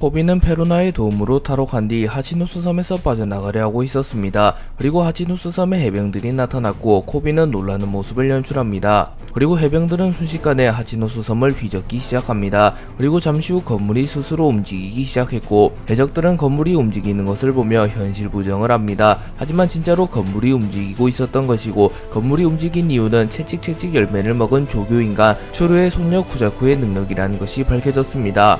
코비는 페루나의 도움으로 탈옥한 뒤 하치노스 섬에서 빠져나가려 하고 있었습니다. 그리고 하치노스 섬에 해병들이 나타났고 코비는 놀라는 모습을 연출합니다. 그리고 해병들은 순식간에 하치노스 섬을 휘젓기 시작합니다. 그리고 잠시 후 건물이 스스로 움직이기 시작했고 해적들은 건물이 움직이는 것을 보며 현실 부정을 합니다. 하지만 진짜로 건물이 움직이고 있었던 것이고 건물이 움직인 이유는 채찍 열매를 먹은 조교인간 초류의 손녀 쿠자쿠의 능력이라는 것이 밝혀졌습니다.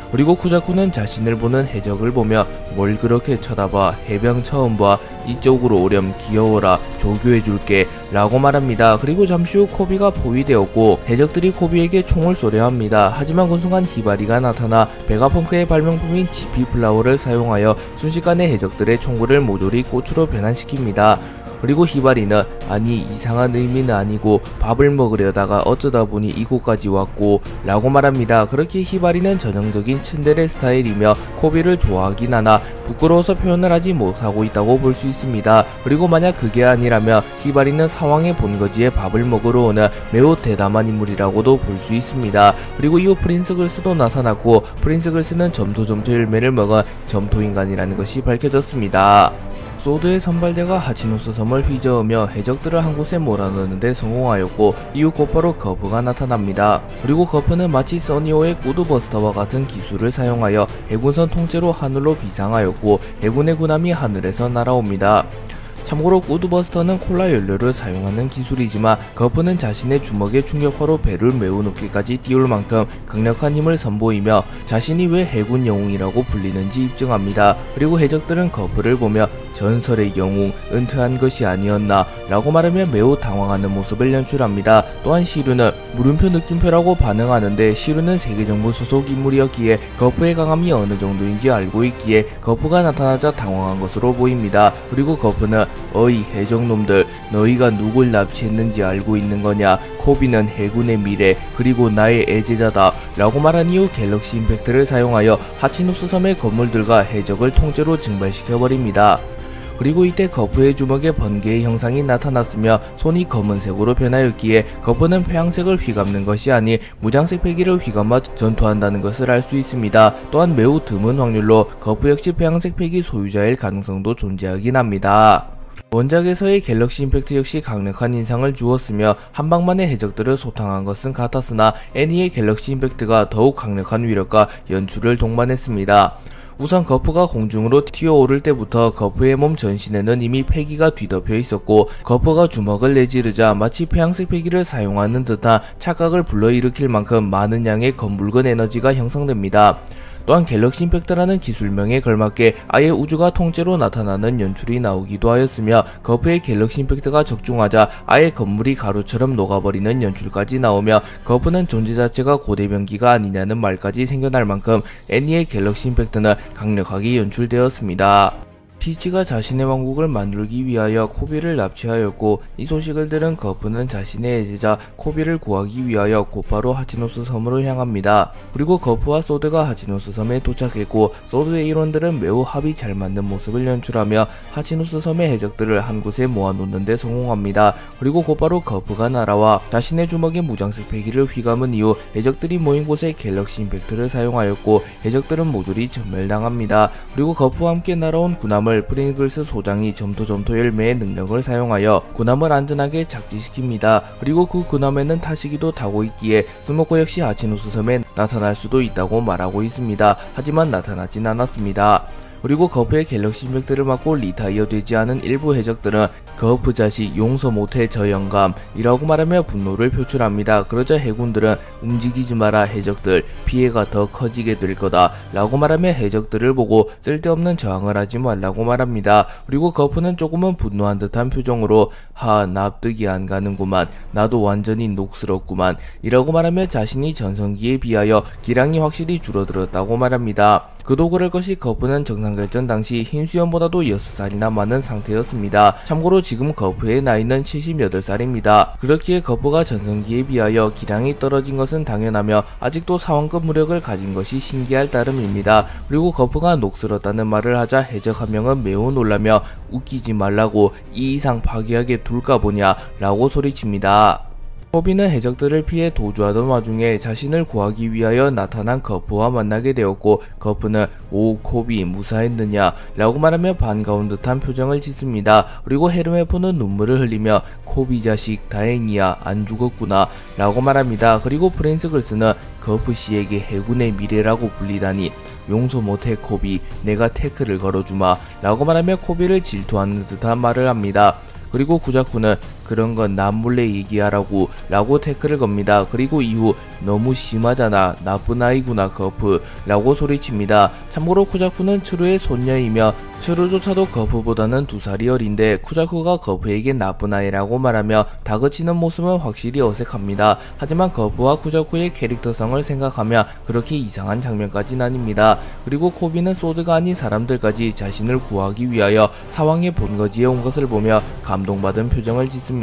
그리고 쿠자쿠는 자신을 보는 해적을 보며 뭘 그렇게 쳐다봐, 해병 처음 봐, 이쪽으로 오렴, 귀여워라, 조교해줄게 라고 말합니다. 그리고 잠시 후 코비가 포위되었고 해적들이 코비에게 총을 쏘려 합니다. 하지만 그 순간 히바리가 나타나 베가펑크의 발명품인 GP 플라워를 사용하여 순식간에 해적들의 총구를 모조리 꽃으로 변환시킵니다. 그리고 히바리는 아니 이상한 의미는 아니고 밥을 먹으려다가 어쩌다 보니 이곳까지 왔고 라고 말합니다. 그렇게 히바리는 전형적인 츤데레 스타일이며 코비를 좋아하긴 하나 부끄러워서 표현을 하지 못하고 있다고 볼 수 있습니다. 그리고 만약 그게 아니라면 히바리는 사왕의 본거지에 밥을 먹으러 오는 매우 대담한 인물이라고도 볼 수 있습니다. 그리고 이후 프린스 글스도 나타났고 프린스 글스는 점토 열매를 먹은 점토인간이라는 것이 밝혀졌습니다. 소드의 선발대가 하치노스 섬을 휘저으며 해적들을 한 곳에 몰아넣는데 성공하였고 이후 곧바로 거프가 나타납니다. 그리고 거프는 마치 써니오의 꾸드버스터와 같은 기술을 사용하여 해군선 통째로 하늘로 비상하였고 해군의 군함이 하늘에서 날아옵니다. 참고로 꾸드버스터는 콜라 연료를 사용하는 기술이지만 거프는 자신의 주먹의 충격파로 배를 매우 높이까지 띄울 만큼 강력한 힘을 선보이며 자신이 왜 해군 영웅이라고 불리는지 입증합니다. 그리고 해적들은 거프를 보며 전설의 영웅, 은퇴한 것이 아니었나 라고 말하며 매우 당황하는 모습을 연출합니다. 또한 시류는 물음표 느낌표라고 반응하는데 시류는 세계정부 소속 인물이었기에 거프의 강함이 어느 정도인지 알고 있기에 거프가 나타나자 당황한 것으로 보입니다. 그리고 거프는 어이 해적놈들, 너희가 누굴 납치했는지 알고 있는 거냐? 코비는 해군의 미래 그리고 나의 애제자다 라고 말한 이후 갤럭시 임팩트를 사용하여 하치노스 섬의 건물들과 해적을 통째로 증발시켜버립니다. 그리고 이때 거프의 주먹에 번개의 형상이 나타났으며 손이 검은색으로 변하였기에 거프는 폐양색을 휘감는 것이 아닌 무장색 패기를 휘감아 전투한다는 것을 알 수 있습니다. 또한 매우 드문 확률로 거프 역시 폐양색 패기 소유자일 가능성도 존재하긴 합니다. 원작에서의 갤럭시 임팩트 역시 강력한 인상을 주었으며 한방만에 해적들을 소탕한 것은 같았으나 애니의 갤럭시 임팩트가 더욱 강력한 위력과 연출을 동반했습니다. 우선 거프가 공중으로 튀어오를 때부터 거프의 몸 전신에는 이미 패기가 뒤덮여 있었고 거프가 주먹을 내지르자 마치 폐양색 패기를 사용하는 듯한 착각을 불러일으킬 만큼 많은 양의 검붉은 에너지가 형성됩니다. 또한 갤럭시 임팩트라는 기술명에 걸맞게 아예 우주가 통째로 나타나는 연출이 나오기도 하였으며 거프의 갤럭시 임팩트가 적중하자 아예 건물이 가루처럼 녹아버리는 연출까지 나오며 거프는 존재 자체가 고대병기가 아니냐는 말까지 생겨날 만큼 애니의 갤럭시 임팩트는 강력하게 연출되었습니다. 티치가 자신의 왕국을 만들기 위하여 코비를 납치하였고 이 소식을 들은 거프는 자신의 애제자 코비를 구하기 위하여 곧바로 하치노스 섬으로 향합니다. 그리고 거프와 소드가 하치노스 섬에 도착했고 소드의 일원들은 매우 합이 잘 맞는 모습을 연출하며 하치노스 섬의 해적들을 한 곳에 모아놓는 데 성공합니다. 그리고 곧바로 거프가 날아와 자신의 주먹에 무장색 패기를 휘감은 이후 해적들이 모인 곳에 갤럭시 임팩트를 사용하였고 해적들은 모조리 전멸당합니다. 그리고 거프와 함께 날아온 군함을 프링글스 소장이 점토 열매의 능력을 사용하여 군함을 안전하게 착지시킵니다. 그리고 그 군함에는 타시기도 타고 있기에 스모커 역시 하치노스 섬에 나타날 수도 있다고 말하고 있습니다. 하지만 나타나진 않았습니다. 그리고 거프의 갤럭시 임팩트를 맞고 리타이어 되지 않은 일부 해적들은 거프 자식 용서 못해 저 영감이라고 말하며 분노를 표출합니다. 그러자 해군들은 움직이지 마라 해적들, 피해가 더 커지게 될 거다 라고 말하며 해적들을 보고 쓸데없는 저항을 하지 말라고 말합니다. 그리고 거프는 조금은 분노한 듯한 표정으로 하 납득이 안 가는구만, 나도 완전히 녹슬었구만 이라고 말하며 자신이 전성기에 비하여 기량이 확실히 줄어들었다고 말합니다. 그도 그럴 것이 거프는 정상결전 당시 힘수염보다도 6살이나 많은 상태였습니다. 참고로 지금 거프의 나이는 78살입니다. 그렇기에 거프가 전성기에 비하여 기량이 떨어진 것은 당연하며 아직도 사원급 무력을 가진 것이 신기할 따름입니다. 그리고 거프가 녹슬었다는 말을 하자 해적 한 명은 매우 놀라며 웃기지 말라고 이 이상 파괴하게 둘까 보냐 라고 소리칩니다. 코비는 해적들을 피해 도주하던 와중에 자신을 구하기 위하여 나타난 거프와 만나게 되었고, 거프는 "오 코비, 무사했느냐?" 라고 말하며 반가운 듯한 표정을 짓습니다. 그리고 헤르메포는 눈물을 흘리며 "코비 자식 다행이야, 안 죽었구나" 라고 말합니다. 그리고 프린스 글스는 거프 씨에게 해군의 미래라고 불리다니 용서 못해 코비, 내가 태클을 걸어주마 라고 말하며 코비를 질투하는 듯한 말을 합니다. 그리고 구자쿠는 "그런 건 남 몰래 얘기하라고" 라고 태클을 겁니다. 그리고 이후 "너무 심하잖아, 나쁜 아이구나 거프" 라고 소리칩니다. 참고로 쿠자쿠는 츠루의 손녀이며 츠루조차도 거프보다는 2살이 어린데 쿠자쿠가 거프에게 나쁜 아이라고 말하며 다그치는 모습은 확실히 어색합니다. 하지만 거프와 쿠자쿠의 캐릭터성을 생각하면 그렇게 이상한 장면까지는 아닙니다. 그리고 코비는 소드가 아닌 사람들까지 자신을 구하기 위하여 사왕의 본거지에 온 것을 보며 감동받은 표정을 짓습니다.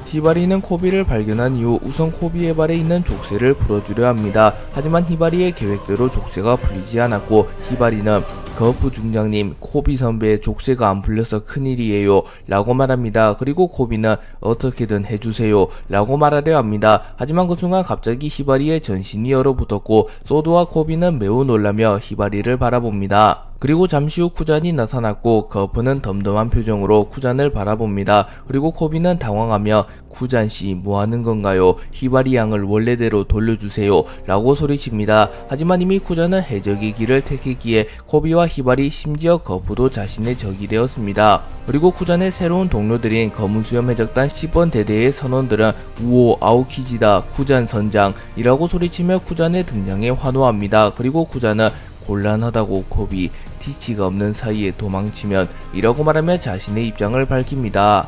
히바리는 코비를 발견한 이후 우선 코비의 발에 있는 족쇄를 풀어주려 합니다. 하지만 히바리의 계획대로 족쇄가 풀리지 않았고, 히바리는 "거프 중장님, 코비 선배의 족쇄가 안 풀려서 큰일이에요" 라고 말합니다. 그리고 코비는 "어떻게든 해주세요" 라고 말하려 합니다. 하지만 그 순간 갑자기 히바리의 전신이 얼어붙었고, 소드와 코비는 매우 놀라며 히바리를 바라봅니다. 그리고 잠시 후 쿠잔이 나타났고, 거프는 덤덤한 표정으로 쿠잔을 바라봅니다. 그리고 코비는 당황하며 "쿠잔씨, 뭐하는 건가요? 히바리 양을 원래대로 돌려주세요" 라고 소리칩니다. 하지만 이미 쿠잔은 해적의 길을 택했기에 코비와 히바리, 심지어 거프도 자신의 적이 되었습니다. 그리고 쿠잔의 새로운 동료들인 검은수염 해적단 10번 대대의 선원들은 "우오, 아오키지다, 쿠잔 선장" 이라고 소리치며 쿠잔의 등장에 환호합니다. 그리고 쿠잔은 "곤란하다고 코비, 티치가 없는 사이에 도망치면" 이라고 말하며 자신의 입장을 밝힙니다.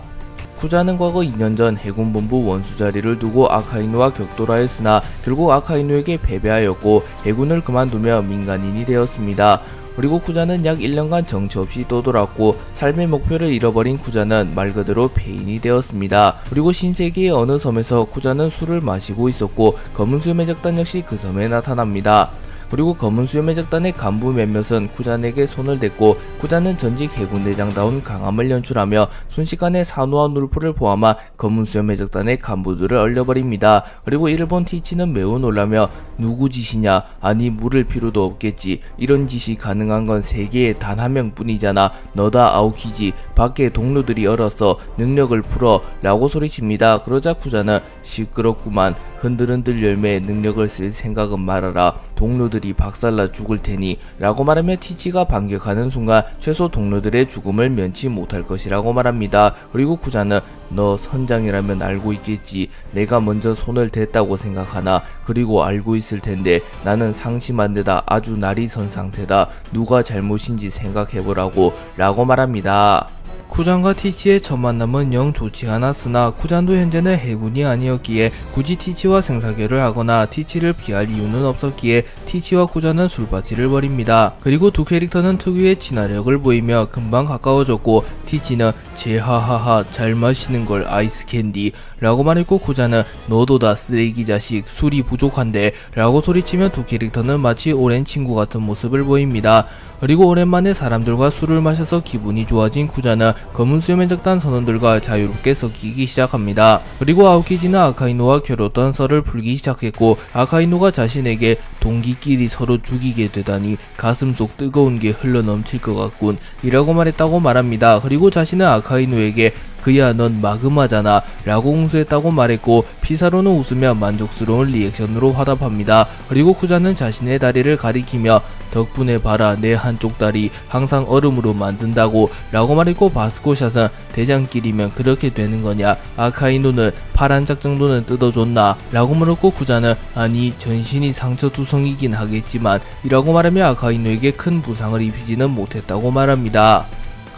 쿠잔은 과거 2년 전 해군본부 원수 자리를 두고 아카이누와 격돌하였으나 결국 아카이누에게 패배하였고 해군을 그만두며 민간인이 되었습니다. 그리고 쿠잔은 약 1년간 정처 없이 떠돌았고, 삶의 목표를 잃어버린 쿠잔은 말 그대로 폐인이 되었습니다. 그리고 신세계의 어느 섬에서 쿠잔은 술을 마시고 있었고, 검은수염 해적단 역시 그 섬에 나타납니다. 그리고 검은수염 해적단의 간부 몇몇은 쿠잔에게 손을 댔고, 쿠잔은 전직 해군대장다운 강함을 연출하며 순식간에 산호와 눌프를 포함한 검은수염 해적단의 간부들을 얼려버립니다. 그리고 이를 본 티치는 매우 놀라며 "누구 짓이냐? 아니 물을 필요도 없겠지. 이런 짓이 가능한 건 세계에 단 한 명뿐이잖아. 너다 아오키지. 밖에 동료들이 얼었어. 능력을 풀어" 라고 소리칩니다. 그러자 쿠잔은 "시끄럽구만. 흔들흔들 열매의 능력을 쓸 생각은 말아라. 동료들이 박살나 죽을 테니" 라고 말하며 티치가 반격하는 순간 최소 동료들의 죽음을 면치 못할 것이라고 말합니다. 그리고 쿠잔은 "너 선장이라면 알고 있겠지. 내가 먼저 손을 댔다고 생각하나? 그리고 알고 있을 텐데 나는 상심한 데다 아주 날이 선 상태다. 누가 잘못인지 생각해보라고" 라고 말합니다. 쿠잔과 티치의 첫 만남은 영 좋지 않았으나 쿠잔도 현재는 해군이 아니었기에 굳이 티치와 생사결을 하거나 티치를 피할 이유는 없었기에 티치와 쿠잔은 술파티를 벌입니다. 그리고 두 캐릭터는 특유의 친화력을 보이며 금방 가까워졌고, 티치는 "제하하하, 잘 마시는 걸 아이스캔디" 라고 말했고, 쿠잔은 "너도다 쓰레기 자식, 술이 부족한데" 라고 소리치며 두 캐릭터는 마치 오랜 친구 같은 모습을 보입니다. 그리고 오랜만에 사람들과 술을 마셔서 기분이 좋아진 쿠잔은 검은수염 해적단 선원들과 자유롭게 섞이기 시작합니다. 그리고 아오키지는 아카이누와 겨뤘던 썰을 풀기 시작했고, 아카이누가 자신에게 "동기끼리 서로 죽이게 되다니 가슴속 뜨거운 게 흘러넘칠 것 같군" 이라고 말했다고 말합니다. 그리고 자신은 아카이누에게 "그야 넌 마그마잖아" 라고 공수했다고 말했고, 피사로는 웃으며 만족스러운 리액션으로 화답합니다. 그리고 쿠잔은 자신의 다리를 가리키며 "덕분에 봐라, 내 한쪽 다리 항상 얼음으로 만든다고" 라고 말했고, 바스코샷은 "대장끼리면 그렇게 되는 거냐? 아카이누는 팔 한 짝 정도는 뜯어줬나?" 라고 물었고, 쿠잔은 "아니, 전신이 상처투성이긴 하겠지만" 이라고 말하며 아카이누에게 큰 부상을 입히지는 못했다고 말합니다.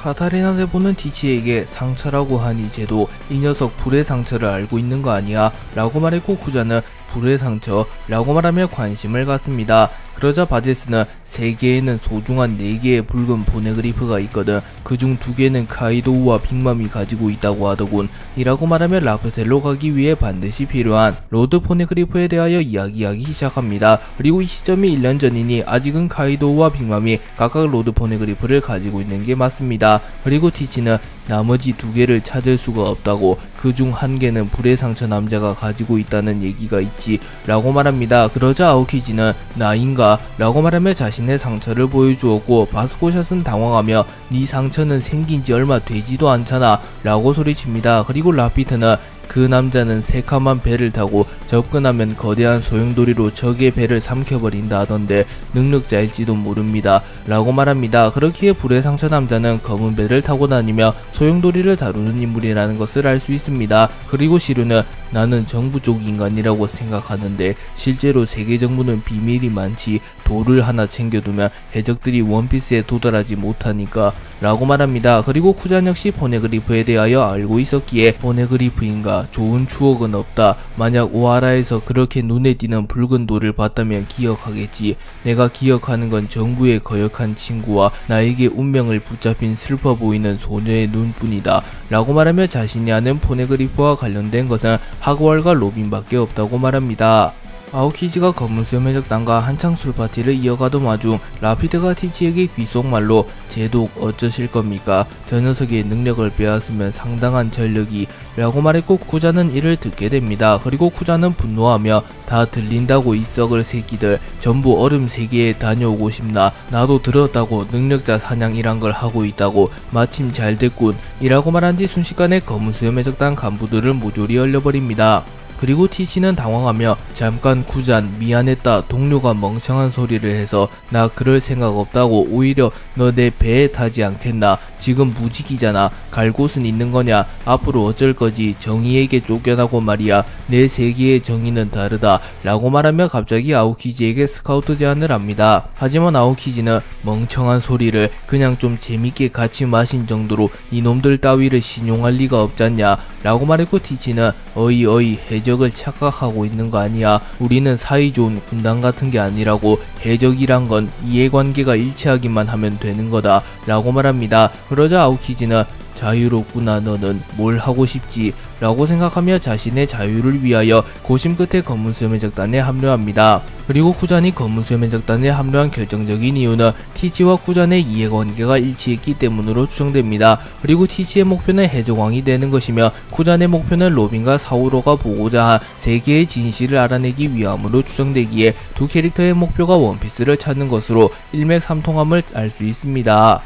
카타리나 데보는 티치에게 "상처라고 하니 쟤도 이 녀석 불의 상처를 알고 있는 거 아니야? 라고 말했고, 쿠잔은 "불의 상처" 라고 말하며 관심을 갖습니다. 그러자 바제스는 3개에는 소중한 4개의 붉은 포네그리프가 있거든. 그중 2개는 카이도우와 빅맘이 가지고 있다고 하더군. 이라고 말하며 라프텔로 가기 위해 반드시 필요한 로드 포네그리프에 대하여 이야기하기 시작합니다. 그리고 이 시점이 1년 전이니 아직은 카이도우와 빅맘이 각각 로드 포네그리프를 가지고 있는 게 맞습니다. 그리고 티치는 나머지 2개를 찾을 수가 없다고, 그중 1개는 불의 상처 남자가 가지고 있다는 얘기가 있지 라고 말합니다. 그러자 아오키지는 나인가? 라고 말하며 자신의 상처를 보여주었고, 바스코샷은 당황하며 네 상처는 생긴지 얼마 되지도 않잖아 라고 소리칩니다. 그리고 라피트는 그 남자는 새카만 배를 타고 접근하면 거대한 소용돌이로 적의 배를 삼켜버린다 하던데 능력자일지도 모릅니다 라고 말합니다. 그렇기에 불의 상처 남자는 검은 배를 타고 다니며 소용돌이를 다루는 인물이라는 것을 알 수 있습니다. 그리고 시루는 나는 정부 쪽 인간이라고 생각하는데 실제로 세계 정부는 비밀이 많지, 돌을 하나 챙겨두면 해적들이 원피스에 도달하지 못하니까 라고 말합니다. 그리고 쿠잔 역시 포네그리프에 대하여 알고 있었기에 포네그리프인가? 좋은 추억은 없다. 만약 오하라에서 그렇게 눈에 띄는 붉은 돌을 봤다면 기억하겠지. 내가 기억하는 건 정부의 거역한 친구와 나에게 운명을 붙잡힌 슬퍼 보이는 소녀의 눈뿐이다 라고 말하며 자신이 아는 포네그리프와 관련된 것은 하그왈과 로빈밖에 없다고 말합니다. 아오키지가 검은 수염 해적단과 한창 술파티를 이어가던 와중 라피드가 티치에게 귓속말로 제독 어쩌실 겁니까? 저 녀석의 능력을 빼앗으면 상당한 전력이 라고 말했고, 쿠자는 이를 듣게 됩니다. 그리고 쿠자는 분노하며 다 들린다고 이 썩을 새끼들, 전부 얼음 세계에 다녀오고 싶나? 나도 들었다고 능력자 사냥이란 걸 하고 있다고. 마침 잘 됐군 이라고 말한 뒤 순식간에 검은 수염 해적단 간부들을 모조리 얼려버립니다. 그리고 티치는 당황하며 잠깐 쿠잔 미안했다, 동료가 멍청한 소리를 해서 나 그럴 생각 없다고, 오히려 너 내 배에 타지 않겠나? 지금 무직이잖아. 갈 곳은 있는 거냐? 앞으로 어쩔 거지? 정의에게 쫓겨나고 말이야. 내 세계의 정의는 다르다 라고 말하며 갑자기 아오키지에게 스카우트 제안을 합니다. 하지만 아오키지는 멍청한 소리를 그냥 좀 재밌게 같이 마신 정도로 이놈들 따위를 신용할 리가 없잖냐 라고 말했고, 티치는 어이 해적을 착각하고 있는 거 아니야. 우리는 사이좋은 군단 같은 게 아니라고. 해적이란 건 이해관계가 일치하기만 하면 되는 거다 라고 말합니다. 그러자 아오키지는 자유롭구나, 너는 뭘 하고 싶지? 라고 생각하며 자신의 자유를 위하여 고심 끝에 검은 수염 해적단에 합류합니다. 그리고 쿠잔이 검은 수염 해적단에 합류한 결정적인 이유는 티치와 쿠잔의 이해관계가 일치했기 때문으로 추정됩니다. 그리고 티치의 목표는 해적왕이 되는 것이며 쿠잔의 목표는 로빈과 사우로가 보고자 한 세계의 진실을 알아내기 위함으로 추정되기에 두 캐릭터의 목표가 원피스를 찾는 것으로 일맥삼통함을 알 수 있습니다.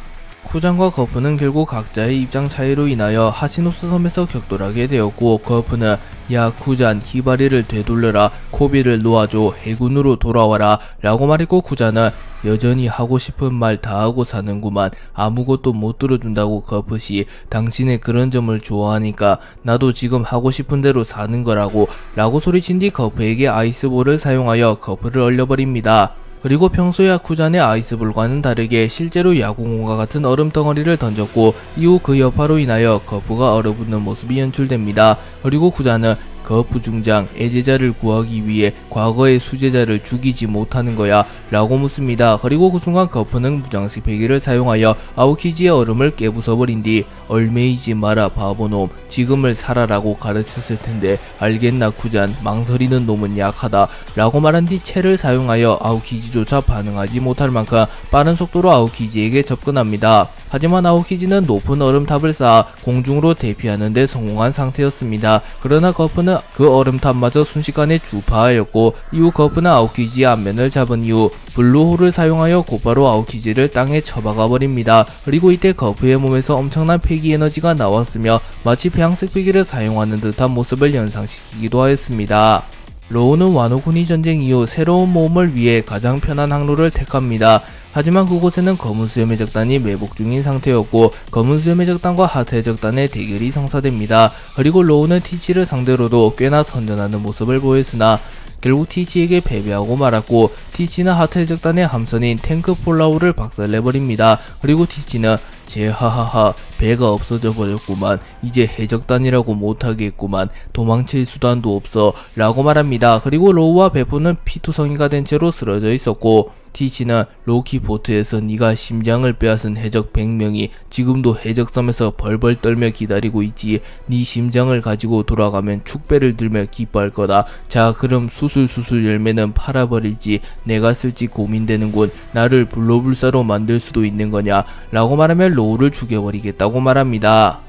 쿠잔과 거프는 결국 각자의 입장 차이로 인하여 하시노스 섬에서 격돌하게 되었고, 거프는 야 쿠잔, 히바리를 되돌려라, 코비를 놓아줘, 해군으로 돌아와라 라고 말했고, 쿠잔은 여전히 하고 싶은 말 다 하고 사는구만. 아무것도 못 들어준다고 거프씨. 당신의 그런 점을 좋아하니까 나도 지금 하고 싶은 대로 사는 거라고 라고 소리친 뒤 거프에게 아이스볼을 사용하여 거프를 얼려버립니다. 그리고 평소에 쿠잔의 아이스볼과는 다르게 실제로 야구공과 같은 얼음덩어리를 던졌고, 이후 그 여파로 인하여 거프가 얼어붙는 모습이 연출됩니다. 그리고 쿠잔은 거프 중장, 애제자를 구하기 위해 과거의 수제자를 죽이지 못하는 거야 라고 묻습니다. 그리고 그 순간 거프는 무장식 패기를 사용하여 아오키지의 얼음을 깨부숴버린 뒤 얼매이지 마라 바보놈, 지금을 살아라고 가르쳤을 텐데 알겠나 쿠잔, 망설이는 놈은 약하다 라고 말한 뒤 채를 사용하여 아오키지조차 반응하지 못할 만큼 빠른 속도로 아오키지에게 접근합니다. 하지만 아오키지는 높은 얼음탑을 쌓아 공중으로 대피하는 데 성공한 상태였습니다. 그러나 거프는 그 얼음탑마저 순식간에 주파하였고, 이후 거프는 아오키지의 앞면을 잡은 이후 블루홀을 사용하여 곧바로 아오키지를 땅에 쳐박아 버립니다. 그리고 이때 거프의 몸에서 엄청난 폐기 에너지가 나왔으며 마치 배양색 배기를 사용하는 듯한 모습을 연상시키기도 하였습니다. 로우는 와노쿠니 전쟁 이후 새로운 모험을 위해 가장 편한 항로를 택합니다. 하지만 그곳에는 검은 수염 해적단이 매복 중인 상태였고, 검은 수염 해적단과 하트 해적단의 대결이 성사됩니다. 그리고 로우는 티치를 상대로도 꽤나 선전하는 모습을 보였으나 결국 티치에게 패배하고 말았고, 티치는 하트 해적단의 함선인 탱크 폴라우를 박살내버립니다. 그리고 티치는 제하하하 배가 없어져 버렸구만. 이제 해적단이라고 못하겠구만. 도망칠 수단도 없어 라고 말합니다. 그리고 로우와 베포는 피투성이가 된 채로 쓰러져 있었고 티치는 로키 보트에서 네가 심장을 빼앗은 해적 100명이 지금도 해적섬에서 벌벌 떨며 기다리고 있지. 네 심장을 가지고 돌아가면 축배를 들며 기뻐할 거다. 자 그럼 수술수술 열매는 팔아버릴지 내가 쓸지 고민되는군. 나를 불로불사로 만들 수도 있는 거냐 라고 말하며 로우를 죽여버리겠다고 말합니다.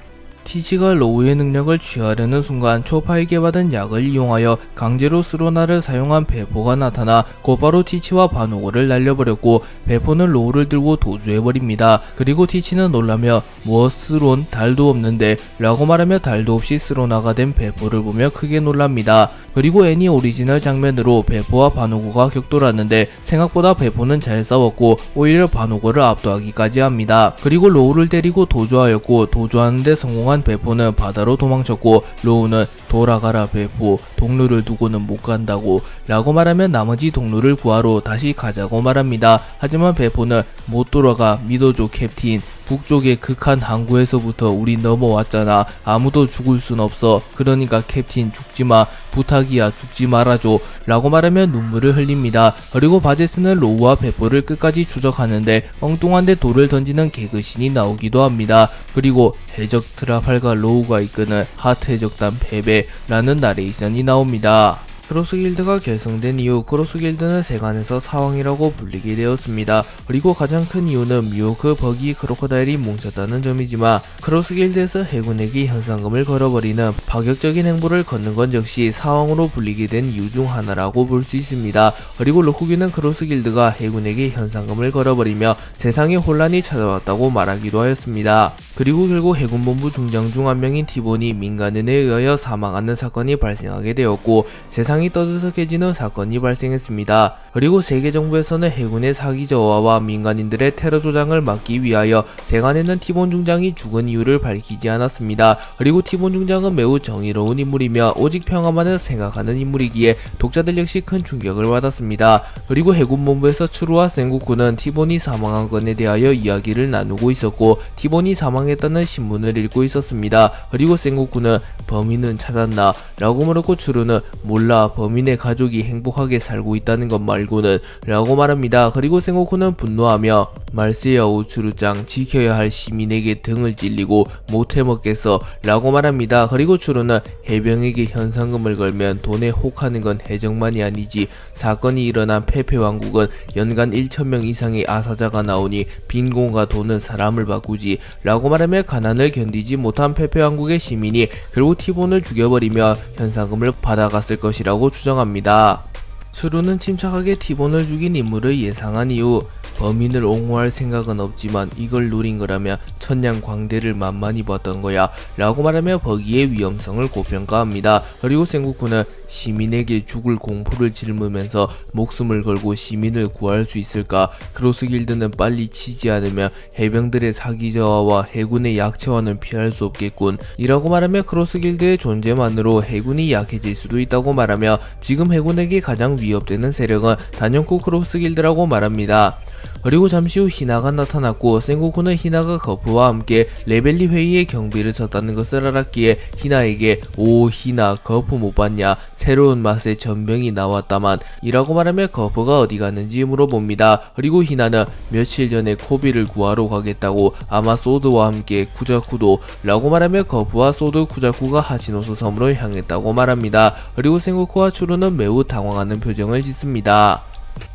티치가 로우의 능력을 취하려는 순간 초파에게 받은 약을 이용하여 강제로 스로나를 사용한 베포가 나타나 곧바로 티치와 바노고를 날려버렸고 베포는 로우를 들고 도주해버립니다. 그리고 티치는 놀라며 뭐 스론 달도 없는데 라고 말하며 달도 없이 스로나가 된 베포를 보며 크게 놀랍니다. 그리고 애니 오리지널 장면으로 베포와 바노고가 격돌하는데 생각보다 베포는 잘 싸웠고 오히려 바노고를 압도하기까지 합니다. 그리고 로우를 데리고 도주하였고 도주하는데 성공한 베포는 바다로 도망쳤고 로우는 돌아가라 베포 동료를 두고는 못 간다고 라고 말하면 나머지 동료를 구하러 다시 가자고 말합니다. 하지만 베포는 못 돌아가 믿어줘 캡틴. 북쪽의 극한 항구에서부터 우리 넘어왔잖아. 아무도 죽을 순 없어. 그러니까 캡틴 죽지마. 부탁이야 죽지 말아줘 라고 말하며 눈물을 흘립니다. 그리고 바제스는 로우와 베포를 끝까지 추적하는데 엉뚱한데 돌을 던지는 개그신이 나오기도 합니다. 그리고 해적 트라팔과 로우가 이끄는 하트 해적단 패배라는 나레이션이 나옵니다. 크로스 길드가 결성된 이후 크로스 길드는 세간에서 사왕이라고 불리게 되었습니다. 그리고 가장 큰 이유는 미호크, 버기, 크로커다일이 뭉쳤다는 점이지만 크로스 길드에서 해군에게 현상금을 걸어버리는 파격적인 행보를 걷는 건 역시 사왕으로 불리게 된 이유 중 하나라고 볼 수 있습니다. 그리고 로쿠기는 크로스 길드가 해군에게 현상금을 걸어버리며 세상에 혼란이 찾아왔다고 말하기도 하였습니다. 그리고 결국 해군본부 중장 중 한 명인 티본이 민간인에 의하여 사망하는 사건이 발생하게 되었고 세상이 떠들썩해지는 사건이 발생했습니다. 그리고 세계정부에서는 해군의 사기 저하와 민간인들의 테러 조장을 막기 위하여 세간에는 티본 중장이 죽은 이유를 밝히지 않았습니다. 그리고 티본 중장은 매우 정의로운 인물이며 오직 평화만을 생각하는 인물이기에 독자들 역시 큰 충격을 받았습니다. 그리고 해군본부에서 추루와 센고쿠는 티본이 사망한 건에 대하여 이야기를 나누고 있었고 티본이 사망했다는 신문을 읽고 있었습니다. 그리고 센고쿠는 범인은 찾았나? 라고 물었고 추루는 몰라 범인의 가족이 행복하게 살고 있다는 것 말고는 라고 말합니다. 그리고 센고쿠는 분노하며 말세야 오추루짱 지켜야 할 시민에게 등을 찔리고 못해먹겠어 라고 말합니다. 그리고 추루는 해병에게 현상금을 걸면 돈에 혹하는 건 해적만이 아니지 사건이 일어난 페페왕국은 연간 1000명 이상의 아사자가 나오니 빈곤과 돈은 사람을 바꾸지 라고 말하며 가난을 견디지 못한 페페왕국의 시민이 결국 티본을 죽여버리며 현상금을 받아갔을 것이라고 추정합니다. 추루는 침착하게 티본을 죽인 인물을 예상한 이후 범인을 옹호할 생각은 없지만 이걸 노린 거라면 천냥광대를 만만히 봤던 거야 라고 말하며 버기의 위험성을 고평가합니다. 그리고 센고쿠는 시민에게 죽을 공포를 짊으면서 목숨을 걸고 시민을 구할 수 있을까? 크로스 길드는 빨리 치지 않으면 해병들의 사기 저하와 해군의 약체화는 피할 수 없겠군 이라고 말하며 크로스 길드의 존재만으로 해군이 약해질 수도 있다고 말하며 지금 해군에게 가장 위협되는 세력은 단연코 크로스 길드라고 말합니다. 그리고 잠시 후 히나가 나타났고 센고쿠는 히나가 거프와 함께 레벨리 회의에 경비를 섰다는 것을 알았기에 히나에게 오 히나 거프 못 봤냐 새로운 맛의 전병이 나왔다만 이라고 말하며 거프가 어디 갔는지 물어봅니다. 그리고 히나는 며칠 전에 코비를 구하러 가겠다고 아마 소드와 함께 쿠자쿠도 라고 말하며 거프와 소드 쿠자쿠가 하시노스 섬으로 향했다고 말합니다. 그리고 센고쿠와 추루는 매우 당황하는 표정을 짓습니다.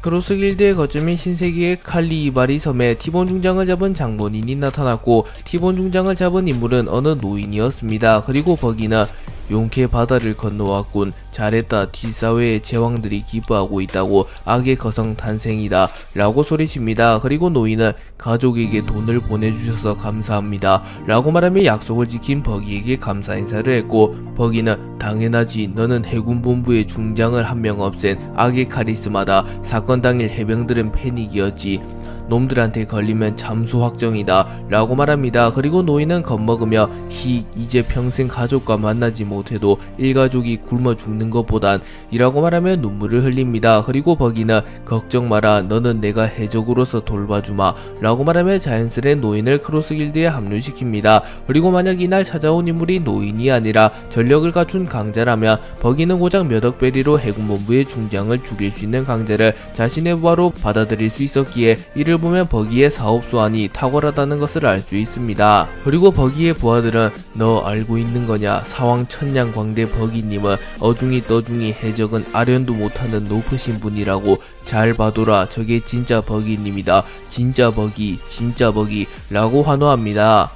크로스 길드의 거점인 신세계의 칼리 이바리 섬에 티본 중장을 잡은 장본인이 나타났고 티본 중장을 잡은 인물은 어느 노인이었습니다. 그리고 버기는 용케 바다를 건너왔군. 잘했다. 뒷사회의 제왕들이 기뻐하고 있다고. 악의 거성 탄생이다. 라고 소리칩니다. 그리고 노인은 가족에게 돈을 보내주셔서 감사합니다. 라고 말하며 약속을 지킨 버기에게 감사 인사를 했고 버기는 당연하지. 너는 해군본부의 중장을 한 명 없앤 악의 카리스마다. 사건 당일 해병들은 패닉이었지. 놈들한테 걸리면 잠수 확정이다 라고 말합니다. 그리고 노인은 겁먹으며 이제 평생 가족과 만나지 못해도 일가족이 굶어 죽는 것보단 이라고 말하며 눈물을 흘립니다. 그리고 버기는 걱정 마라, 너는 내가 해적으로서 돌봐주마 라고 말하며 자연스레 노인을 크로스길드에 합류시킵니다. 그리고 만약 이날 찾아온 인물이 노인이 아니라 전력을 갖춘 강자라면 버기는 고작 몇 억 베리로 해군본부의 중장을 죽일 수 있는 강자를 자신의 부하로 받아들일 수 있었기에 이를 보면 버기의 사업 수완이 탁월하다는 것을 알 수 있습니다. 그리고 버기의 부하들은 너 알고 있는 거냐, 사왕 천냥 광대 버기님은 어중이 떠중이 해적은 아련도 못하는 높으신 분이라고, 잘 봐둬라, 저게 진짜 버기님이다, 진짜 버기 라고 환호합니다.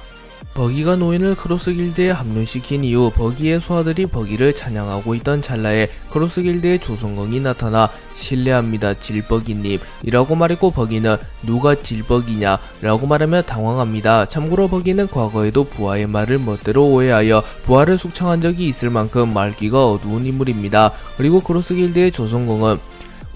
버기가 노인을 크로스길드에 합류시킨 이후 버기의 소아들이 버기를 찬양하고 있던 찰나에 크로스길드의 조성공이 나타나 실례합니다 질버기님 이라고 말했고, 버기는 누가 질버기냐 라고 말하며 당황합니다. 참고로 버기는 과거에도 부하의 말을 멋대로 오해하여 부하를 숙청한 적이 있을 만큼 말귀가 어두운 인물입니다. 그리고 크로스길드의 조성공은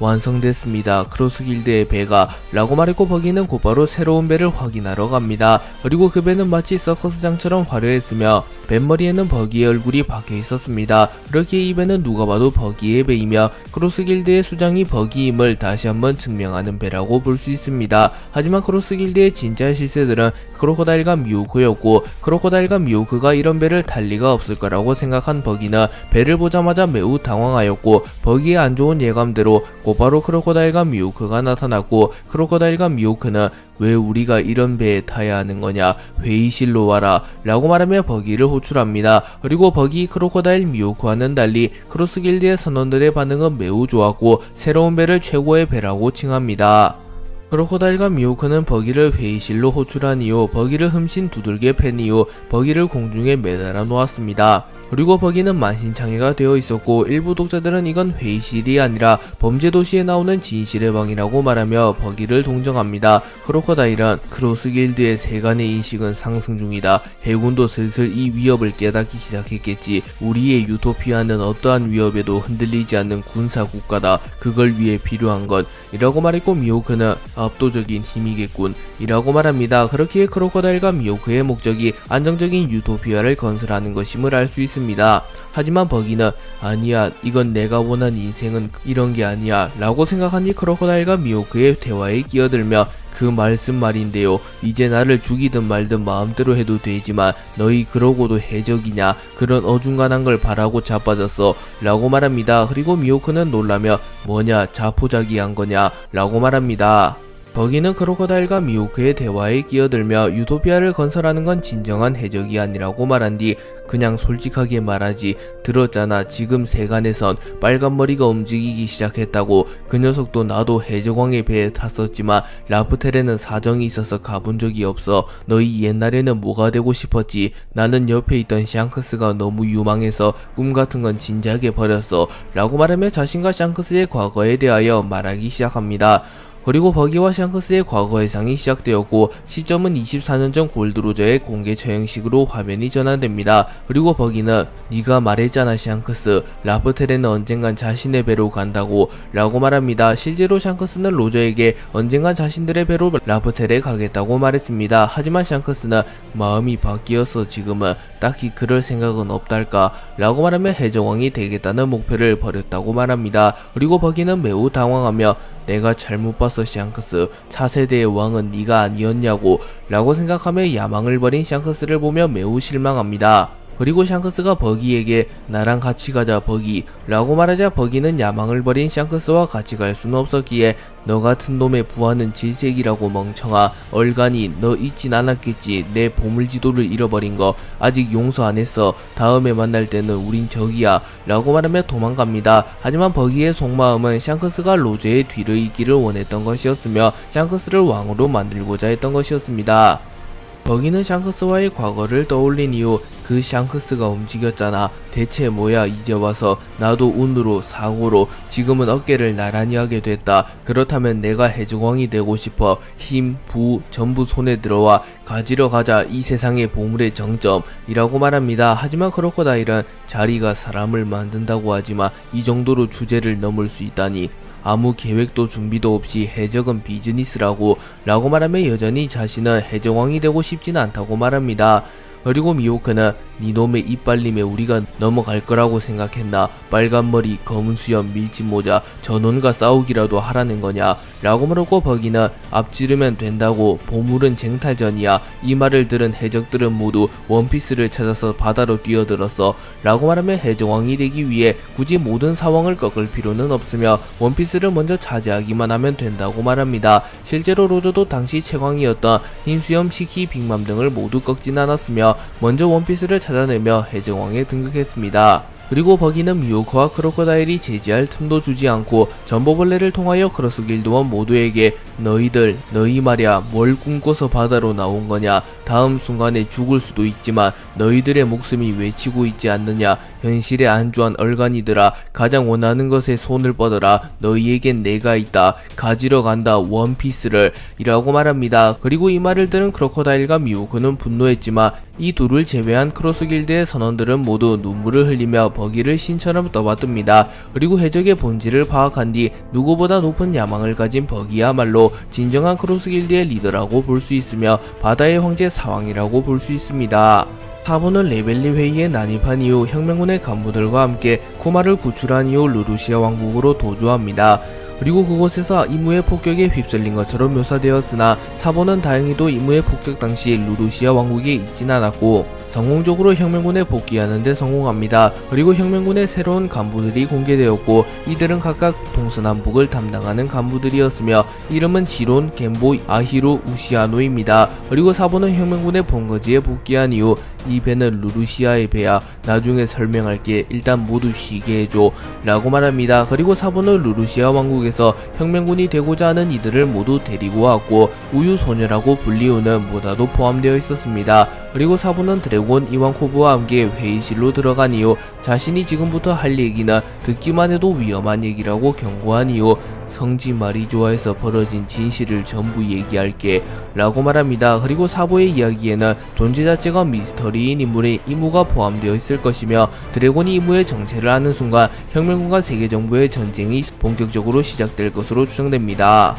완성됐습니다. 크로스길드의 배가 라고 말했고, 버기는 곧바로 새로운 배를 확인하러 갑니다. 그리고 그 배는 마치 서커스장처럼 화려했으며 뱃머리에는 버기의 얼굴이 박혀 있었습니다. 그렇기에 이 배는 누가 봐도 버기의 배이며 크로스길드의 수장이 버기임을 다시 한번 증명하는 배라고 볼 수 있습니다. 하지만 크로스길드의 진짜 실세들은 크로코다일과 미오크였고, 크로코다일과 미오크가 이런 배를 탈 리가 없을 거라고 생각한 버기는 배를 보자마자 매우 당황하였고, 버기의 안 좋은 예감대로 곧바로 크로코다일과 미오크가 나타났고, 크로코다일과 미오크는 왜 우리가 이런 배에 타야 하는 거냐, 회의실로 와라 라고 말하며 버기를 호출합니다. 그리고 버기, 크로코다일, 미오크와는 달리 크로스길드의 선원들의 반응은 매우 좋았고 새로운 배를 최고의 배라고 칭합니다. 크로코다일과 미오크는 버기를 회의실로 호출한 이후 버기를 흠씬 두들겨 팬 이후 버기를 공중에 매달아 놓았습니다. 그리고 버기는 만신창이가 되어 있었고, 일부 독자들은 이건 회의실이 아니라 범죄도시에 나오는 진실의 방이라고 말하며 버기를 동정합니다. 크로코다일은 크로스길드의 세간의 인식은 상승 중이다. 해군도 슬슬 이 위협을 깨닫기 시작했겠지. 우리의 유토피아는 어떠한 위협에도 흔들리지 않는 군사국가다. 그걸 위해 필요한 것 이라고 말했고, 미오크는 압도적인 힘이겠군 이라고 말합니다. 그렇기에 크로코다일과 미오크의 목적이 안정적인 유토피아를 건설하는 것임을 알 수 있습니다. 하지만 버기는 아니야, 이건 내가 원한 인생은 이런 게 아니야 라고 생각하니 크로코다일과 미오크의 대화에 끼어들며 그 말씀 말인데요, 이제 나를 죽이든 말든 마음대로 해도 되지만 너희 그러고도 해적이냐, 그런 어중간한 걸 바라고 자빠졌어 라고 말합니다. 그리고 미오크는 놀라며 뭐냐, 자포자기한 거냐 라고 말합니다. 버기는 크로코다일과 미오크의 대화에 끼어들며 유토피아를 건설하는 건 진정한 해적이 아니라고 말한 뒤 그냥 솔직하게 말하지, 들었잖아, 지금 세간에선 빨간머리가 움직이기 시작했다고. 그 녀석도 나도 해적왕의 배에 탔었지만 라프텔에는 사정이 있어서 가본 적이 없어. 너희 옛날에는 뭐가 되고 싶었지? 나는 옆에 있던 샹크스가 너무 유망해서 꿈같은 건 진작에 버렸어 라고 말하며 자신과 샹크스의 과거에 대하여 말하기 시작합니다. 그리고 버기와 샹크스의 과거 회상이 시작되었고, 시점은 24년 전 골드로저의 공개 처형식으로 화면이 전환됩니다. 그리고 버기는 네가 말했잖아 샹크스, 라프텔에는 언젠간 자신의 배로 간다고 라고 말합니다. 실제로 샹크스는 로저에게 언젠간 자신들의 배로 라프텔에 가겠다고 말했습니다. 하지만 샹크스는 마음이 바뀌었어, 지금은 딱히 그럴 생각은 없달까 라고 말하며 해적왕이 되겠다는 목표를 버렸다고 말합니다. 그리고 버기는 매우 당황하며 내가 잘못 봤어 샹크스, 차세대의 왕은 네가 아니었냐고 라고 생각하며 야망을 버린 샹크스를 보며 매우 실망합니다. 그리고 샹크스가 버기에게 나랑 같이 가자 버기 라고 말하자 버기는 야망을 버린 샹크스와 같이 갈 수는 없었기에 너 같은 놈의 부하는 질색이라고 멍청아, 얼간이 너 잊진 않았겠지. 내 보물지도를 잃어버린 거 아직 용서 안 했어. 다음에 만날 때는 우린 적이야 라고 말하며 도망갑니다. 하지만 버기의 속마음은 샹크스가 로저의 뒤를 잇기를 원했던 것이었으며 샹크스를 왕으로 만들고자 했던 것이었습니다. 버기는 샹크스와의 과거를 떠올린 이후 그 샹크스가 움직였잖아. 대체 뭐야, 이제 와서 나도 운으로 사고로 지금은 어깨를 나란히 하게 됐다. 그렇다면 내가 해적왕이 되고 싶어. 힘, 부 전부 손에 들어와. 가지러 가자, 이 세상의 보물의 정점 이라고 말합니다. 하지만 크로코다일은 자리가 사람을 만든다고 하지만 이 정도로 주제를 넘을 수 있다니 아무 계획도 준비도 없이 해적은 비즈니스라고 라고 말하며 여전히 자신은 해적왕이 되고 싶지는 않다고 말합니다. 그리고 미호크는 니놈의 이빨림에 우리가 넘어갈 거라고 생각했나? 빨간 머리, 검은 수염, 밀짚 모자, 전원과 싸우기라도 하라는 거냐? 라고 물었고 버기는 앞지르면 된다고, 보물은 쟁탈전이야. 이 말을 들은 해적들은 모두 원피스를 찾아서 바다로 뛰어들었어 라고 말하며 해적왕이 되기 위해 굳이 모든 사왕을 꺾을 필요는 없으며 원피스를 먼저 차지하기만 하면 된다고 말합니다. 실제로 로저도 당시 최강이었던 흰수염, 시키, 빅맘 등을 모두 꺾진 않았으며 먼저 원피스를 찾아내며 해적왕에 등극했습니다. 그리고 버기는 미호크와 크로커다일이 제지할 틈도 주지 않고 전보벌레를 통하여 크로스 길드원 모두에게 너희 말야 뭘 꿈꿔서 바다로 나온 거냐? 다음 순간에 죽을 수도 있지만 너희들의 목숨이 외치고 있지 않느냐? 현실에 안주한 얼간이들아, 가장 원하는 것에 손을 뻗어라. 너희에겐 내가 있다. 가지러 간다 원피스를 이라고 말합니다. 그리고 이 말을 들은 크로커다일과 미호크는 분노했지만 이 둘을 제외한 크로스 길드의 선원들은 모두 눈물을 흘리며 버기를 신처럼 떠받듭니다. 그리고 해적의 본질을 파악한 뒤 누구보다 높은 야망을 가진 버기야말로 진정한 크로스 길드의 리더라고 볼 수 있으며 바다의 황제 사왕이라고 볼 수 있습니다. 4번은 레벨리 회의에 난입한 이후 혁명군의 간부들과 함께 쿠마를 구출한 이후 루루시아 왕국으로 도주합니다. 그리고 그곳에서 이무의 폭격에 휩쓸린 것처럼 묘사되었으나 4번은 다행히도 이무의 폭격 당시 루루시아 왕국에 있진 않았고 성공적으로 혁명군에 복귀하는 데 성공합니다. 그리고 혁명군의 새로운 간부들이 공개되었고 이들은 각각 동서남북을 담당하는 간부들이었으며 이름은 지론, 겐보, 아히루, 우시아노입니다. 그리고 4번은 혁명군의 본거지에 복귀한 이후 이 배는 루루시아의 배야. 나중에 설명할게. 일단 모두 쉬게 해줘 라고 말합니다. 그리고 4번은 루루시아 왕국에서 혁명군이 되고자 하는 이들을 모두 데리고 왔고 우유소녀라고 불리우는 모다도 포함되어 있었습니다. 그리고 4번은 드래곤 이완코브와 함께 회의실로 들어간 이후 자신이 지금부터 할 얘기는 듣기만 해도 위험한 얘기라고 경고한 이후 성지 말이 좋아해서 벌어진 진실을 전부 얘기할게 라고 말합니다. 그리고 4부의 이야기에는 존재 자체가 미스터리인 인물인 이무가 포함되어 있을 것이며 드래곤이 이무의 정체를 아는 순간 혁명군과 세계정부의 전쟁이 본격적으로 시작될 것으로 추정됩니다.